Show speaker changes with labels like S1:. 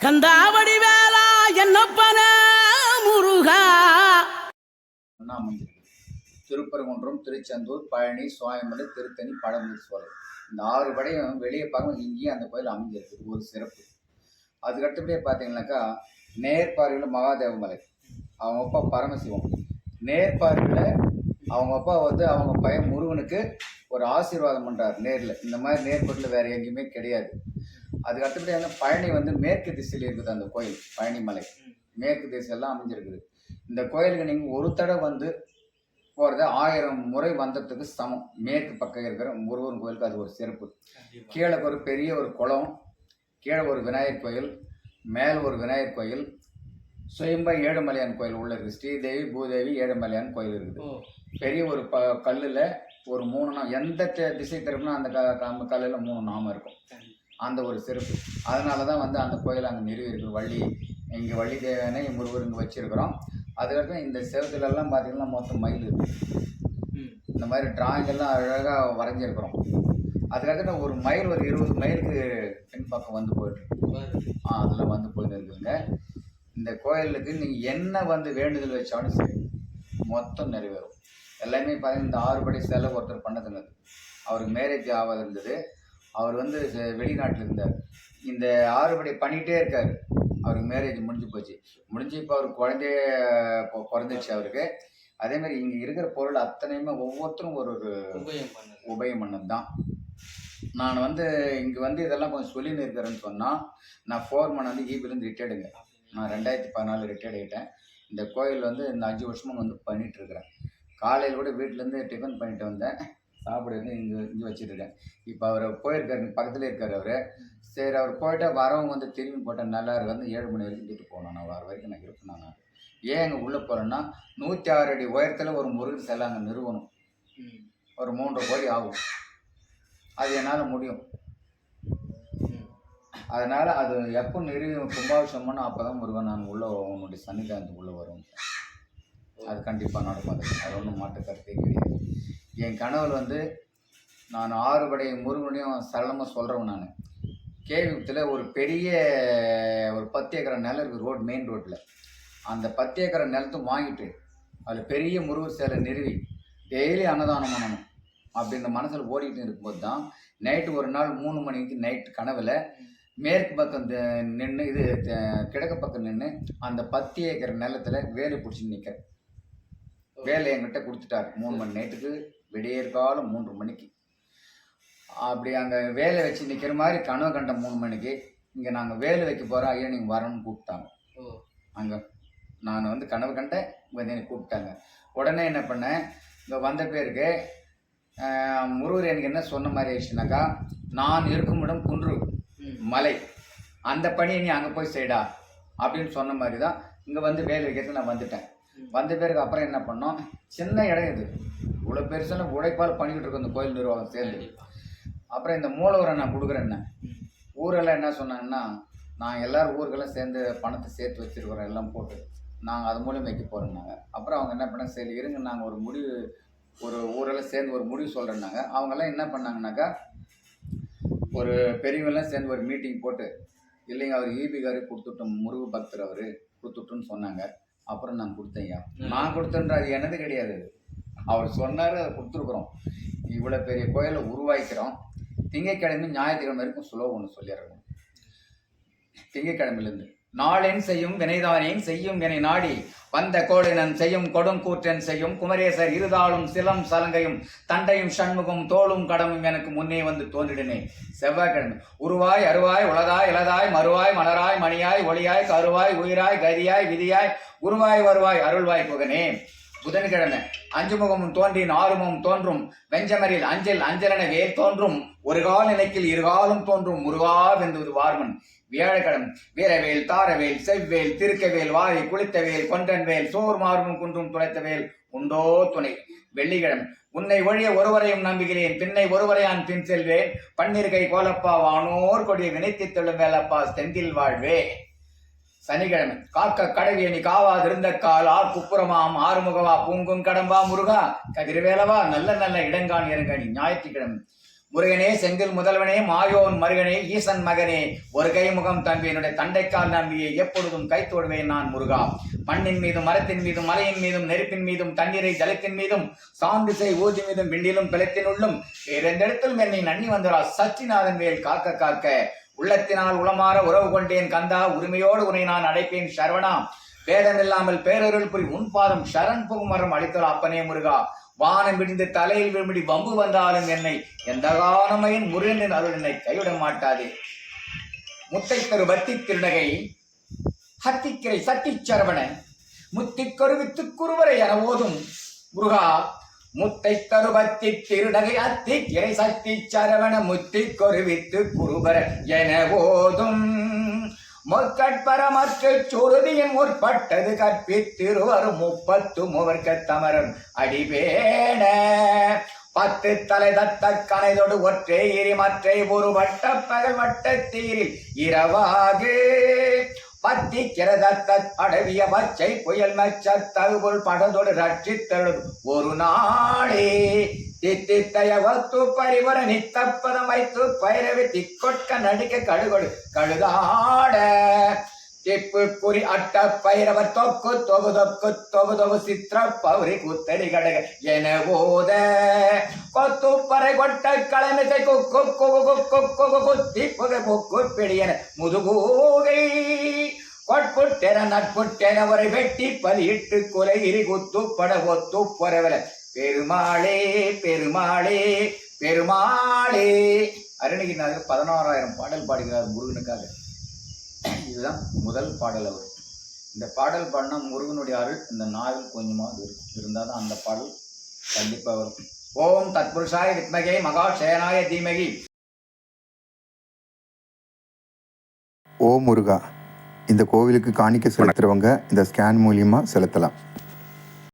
S1: கந்தாவடி வேலா என்னப்பன முருகா.
S2: திருப்பரங்குன்றம், திருச்செந்தூர், பழனி, சுவாமிமலை, திருத்தணி, பழமுதீஸ்வரர் இந்த 6 படையும் வெளியே பார்க்க இங்கேயும் அந்த கோயில் அமைஞ்சிருக்கு. ஒரு சிறப்பு. அதுக்கடுத்தபடியே பார்த்தீங்கன்னாக்கா நேர்பார்வையில் மகாதேவ மலை, அவங்க அப்பா பரமசிவம். நேர்பார்வையில் அவங்க அப்பா அவங்க பையன் முருகனுக்கு ஒரு ஆசீர்வாதம் பண்ணுறார் நேரில். இந்த மாதிரி நேர்பட்டில் வேறு எங்கேயுமே கிடையாது. அதுக்கு அடுத்தபடி பழனி மேற்கு திசையில் இருக்குது. அந்த கோயில் பழனி மலை மேற்கு திசையெல்லாம் அமைஞ்சிருக்குது. இந்த கோயிலுக்கு நீங்கள் ஒரு தடவை போகிறது 1000 முறை வந்ததுக்கு சமம். மேற்கு பக்கம் இருக்கிற முருகன் கோயிலுக்கு அது ஒரு சிறப்பு. கீழே ஒரு பெரிய ஒரு குளம், கீழே ஒரு விநாயகர் கோயில், மேலே ஒரு விநாயகர் கோயில், சுயம்பா ஏழுமலையான் கோயில் உள்ள இருக்குது. ஸ்ரீதேவி, பூதேவி, ஏழுமலையான் கோயில் இருக்குது. பெரிய ஒரு கல்லில் ஒரு 3 நாமம், எந்த திசை திரும்பினா அந்த கல்லில் 3 நாமம் இருக்கும். அந்த ஒரு சிறப்பு. அதனால தான் அந்த கோயில் அங்கே நிறுவி இருக்குது. இங்கே வள்ளி தேவனை முருகர் இங்கே வச்சுருக்கிறோம். அதுக்கப்புறம் இந்த செவத்துலலாம் பார்த்தீங்கன்னா மொத்தம் மயில் இருக்குது. இந்த மாதிரி டிராயிங் எல்லாம் அழகாக வரைஞ்சிருக்கிறோம். அதுக்கடுத்து ஒரு மயில் ஒரு 20 மைலுக்கு பின் பக்கம் போயிட்டுருக்கு. அதில் போயிட்டு இருக்குதுங்க. இந்த கோயிலுக்கு நீங்கள் என்ன வேண்டுதல் வச்சாலும் சரி மொத்தம் நிறைவேறும். எல்லாமே பார்த்தீங்கன்னா இந்த 6 படி செலவு ஒருத்தர் பண்ணதுங்க. அவருக்கு மேரேஜ் ஆகாது இருந்தது. அவர் வெளிநாட்டில் இருந்தார். இந்த 6 படி பண்ணிகிட்டே இருக்கார். அவருக்கு மேரேஜ் முடிஞ்சு போச்சு. இப்போ அவருக்கு குழந்தைய பிறந்துச்சு அவருக்கு. அதேமாதிரி இங்கே இருக்கிற பொருள் அத்தனையுமே ஒவ்வொருத்தரும் ஒரு உபயம் பண்ணது தான். நான் இங்கே இதெல்லாம் கொஞ்சம் சொல்லின்னு இருக்கிறேன்னு சொன்னால், நான் ஃபோர்மேன் ஈபிலேருந்து ரிட்டையர்டுங்க. நான் 2014 ரிட்டையர்ட் ஆகிட்டேன். இந்த கோயில் இந்த 5 வருஷமாக பண்ணிகிட்ருக்கிறேன். காலையில் கூட வீட்டிலேருந்து டிஃபன் பண்ணிட்டு வந்தேன். சாப்பிட இங்கே வச்சுருக்கேன். இப்போ அவர் போயிருக்காரு, பக்கத்தில் இருக்கார் அவர். சரி, அவர் போயிட்டு வரவங்க திரும்பி போட்டேன். நல்லா இருக்கு 7 மணி வரைக்கும் வீட்டு போகணும். நான் வர வரைக்கும் நான் இருப்பேன். நான் ஏன் அங்கே உள்ளே போகிறேன்னா 106 அடி உயரத்தில் ஒரு முருகன் சிலை அங்கே நிறுவனம். ஒரு 3.5 கோடி ஆகும். அது என்னால் முடியும். அதனால் அது எப்போ நிறுவி கும்பாபிஷேகம் பண்ணால் அப்போ தான் முருகன் நான் உன்னுடைய சன்னிதானத்துக்கு உள்ளே வரும். அது கண்டிப்பாக நடக்கும். அது ஒன்றும் மாற்று கருத்தே கிடையாது. என் கனவில் நான் 6 படை முருகனையும் சரளமாக சொல்கிறவன். நான் கேவித்தில் ஒரு பெரிய ஒரு 10 ஏக்கர் நிலம் இருக்குது. ரோடு மெயின் ரோட்டில். அந்த 10 ஏக்கர் நிலத்தை வாங்கிட்டு அதில் பெரிய முருகர் சேலை நிறுவி டெய்லி அன்னதானம் பண்ணணும் அப்படின்ற மனசில் ஓடிக்கிட்டு இருக்கும்போது தான் நைட்டு ஒரு நாள் 3 மணிக்கு நைட்டு கனவில் மேற்கு பக்கம் நின்று கிழக்கு பக்கம் நின்று அந்த 10 ஏக்கர் நிலத்தில் வேலை பிடிச்சி நிற்கிறேன். வேலை என்கிட்ட கொடுத்துட்டாரு. 3 மணி நைட்டுக்கு விடியற் காலம் 3 மணிக்கு அப்படி அங்கே வேலை வச்சு நிற்கிற மாதிரி கனவு கண்ட 3 மணிக்கு இங்கே நாங்கள் வேலை வைக்க போகிறோம், ஐயா நீங்கள் வரணும்னு கூப்பிட்டாங்க. அங்கே நான் கனவு கண்டேன். என்னை கூப்பிட்டாங்க. உடனே என்ன பண்ணேன், இங்கே வந்த பேருக்கு முருகர் எனக்கு என்ன சொன்ன மாதிரி ஆயிடுச்சுனாக்கா, நான் இருக்கும் இடம் குன்று மலை, அந்த பணியை நீ அங்கே போய் செய்டா அப்படின்னு சொன்ன மாதிரி தான் இங்கே வேலை வைக்கிறதுக்கு நான் வந்துட்டேன். வந்த பேருக்கு அப்புறம் என்ன பண்ணோம், சின்ன இடம் இது, இவ்வளோ பெருசான உழைப்பால் பண்ணிக்கிட்டு இருக்கோம் இந்த கோயில் நிர்வாகம் சேர்ந்து. அப்புறம் இந்த மூலவரை நான் கொடுக்குறேன்னு ஊரெல்லாம் என்ன சொன்னாங்கன்னா, நான் எல்லோரும் ஊருக்கெல்லாம் சேர்ந்து பணத்தை சேர்த்து வச்சுருக்கிறோம் எல்லாம் போட்டு நாங்கள் அது மூலியம் வைக்க போகிறோன்னாங்க. அப்புறம் அவங்க என்ன பண்ணாங்க, சரி இருங்க நாங்கள் ஒரு ஊரெல்லாம் சேர்ந்து ஒரு முடிவு சொல்கிறேன்னாங்க. அவங்கெல்லாம் என்ன பண்ணாங்கனாக்கா, ஒரு பெரியவங்கெல்லாம் சேர்ந்து ஒரு மீட்டிங் போட்டு, இல்லைங்க அவர் ஈபிகாரே கொடுத்துட்டோம், முருக பக்தர் அவர் கொடுத்துட்டோன்னு சொன்னாங்க. அப்புறம் நான் கொடுத்தேன்யா. நான் கொடுத்தேன்ற அது எனது கிடையாது. அவர் சொன்னார், அதை கொடுத்துருக்குறோம். இவ்வளோ பெரிய கோயிலை உருவாக்கிறோம். திங்கட்கிழமை ஞாயிற்றுக்கிழமை வரைக்கும் சுலோகம் ஒன்று சொல்லிடுறோம். திங்கட்கிழமையிலேருந்து நாளென் செய்யும் வினைதானேன் செய்யும் வினை நாடி வந்த கோடினன் செய்யும் கொடுங்கூற்றன் செய்யும் குமரேசர் இருதாளும் சிலம் சலங்கையும் தண்டையும் சண்முகம் தோளும் கடமும் எனக்கு முன்னே தோன்றிடனே. செவ்வாய்க்கிழமை உருவாய் அருவாய் உலதாய் இலதாய் மறுவாய் மலராய் மணியாய் ஒளியாய் கருவாய் உயிராய் கதியாய் விதியாய் குருவாய் வருவாய் அருள்வாய் புகனே. புதன்கிழமை 5 முகமும் தோன்றின் 6 முகம் தோன்றும் வெஞ்சமரில் அஞ்சலென வேல் தோன்றும் ஒரு கால் நினைக்கில் 2 காலும் தோன்றும் முருகா வெந்துவது வார்மன். வியாழக்கிழமை வீரவேல் தாரவேல் செவ்வேல் திருக்கவேல் வாரி குளித்தவேல் கொன்றன்வேல் சோர் மார்பும் குன்றும் துளைத்தவேல் உண்டோ துணை. வெள்ளிக்கிழமை உன்னை ஒழிய ஒருவரையும் நம்புகிறேன், பின்னை ஒருவரையான் பின் செல்வேன், பன்னிருகை கோலப்பா வானோர் கொடிய வினைத்து தொழும் வேலப்பா செந்தில் வாழ்வே. சனிக்கிழமை காக்க கடவியணி காவாதிருந்த கால் ஆர் குப்புறமாம் ஆறுமுகவா பூங்கும் கடம்பா முருகா கதிர்வேலவா நல்ல நல்ல இடங்கான் இறங்கணி. ஞாயிற்றுக்கிழமை முருகனே செந்தில் முதல்வனே மாயோன் மருகனே ஈசன் மகனே ஒரு கை முகம் தம்பி என்னுடைய தண்டைக்கால் நம்பியை எப்பொழுதும் கை தொடுவேன் நான் முருகா. மண்ணின் மீதும் மரத்தின் மீதும் மலையின் மீதும் நெருப்பின் மீதும் தண்ணீரை ஜலத்தின் மீதும் சாந்திசை ஊதி மீதும் விண்டிலும் பிளத்தினுள்ளும் வேறெந்தெடுத்தும் என்னை நன்னி வந்தரா சச்சிநாதன் மேல் காக்க காக்க உள்ளத்தினால் உளமாற உறவு கொண்டேன் கந்தா. உரிமையோடு உன்னை நான் அடைப்பேன் சரவணா. பேதமில்லாமல் பேரருள் புரி உன் பாதம் சரண் புகும் மரம் அளித்தல் அப்பனே முருகா. வானம் விடிந்து தலையில் விழும்படி வம்பு வந்தாலும் என்னை எந்த காலமையின் முருகனின் அருள் என்னை கைவிட மாட்டாதே. முத்தை தரு பத்தி திருநகை ஹத்திக்கிரை சத்தி சரவண முத்திக்கொருவித்து குருவரை என ஓதும் முருகா. முத்தை தரு பத்தி திருநகை அத்திக்கிரை சத்தி சரவண முத்திக்கொருவித்து குருவர என ஓதும் முற்கட்பரமற்று சுருதியின் முற்பட்டது கற்பித்திருவரும் 30 மூவர்க்க தமரும் அடிபேண 10 தலை தத்த கனைதொடு ஒற்றை எரி மற்றை ஒரு வட்ட பகல் வட்ட தீரில் இரவாகு பத்தி கிரதத்த அடவிய பச்சை புயல் மச்ச தகுபொல் படதோடு ரட்சித்தழுது ஒரு நாளே தித்தித்தயவத்து பரிவர நித்தப்பதம் வைத்து பயிரவி திக்கொட்க நடிக்க கடுகொடு கழுதாட திப்பு குறி அட்ட பைரவர் தொக்கு தொகு தொக்கு தொகு தொகு சித்திர பௌரி குத்தடி கடக என போத கொத்து பறை கொட்ட களமிசை கொக்கு கொகு கொக்கு குத்தி புகை பொக்கு பிடியன முதுகூகை கொட்புட்டென நட்புட்டென ஒரு வெட்டி பலியிட்டு கொலை இரி குத்து பட ஒத்து பொறவல பெருமாளே பெருமாளே பெருமாளே. அருணகிரிநாதர் 16,000 பாடல் பாடுகிறார் முருகனுக்காக. இதுதான் முதல் பாடல். அவர் இந்த பாடல் பாடினா முருகனுடைய அருள் இந்த நாவில் கொஞ்சமாவது இருந்தால் தான் அந்த பாடல் கண்டிப்பாக வரும். ஓம் தத்புருஷாய வித்மகே மகாசேனாய தீமகி.
S3: ஓ முருகா. இந்த கோவிலுக்கு காணிக்கை செலுத்துறவங்க இந்த ஸ்கேன் மூலியமாக செலுத்தலாம்.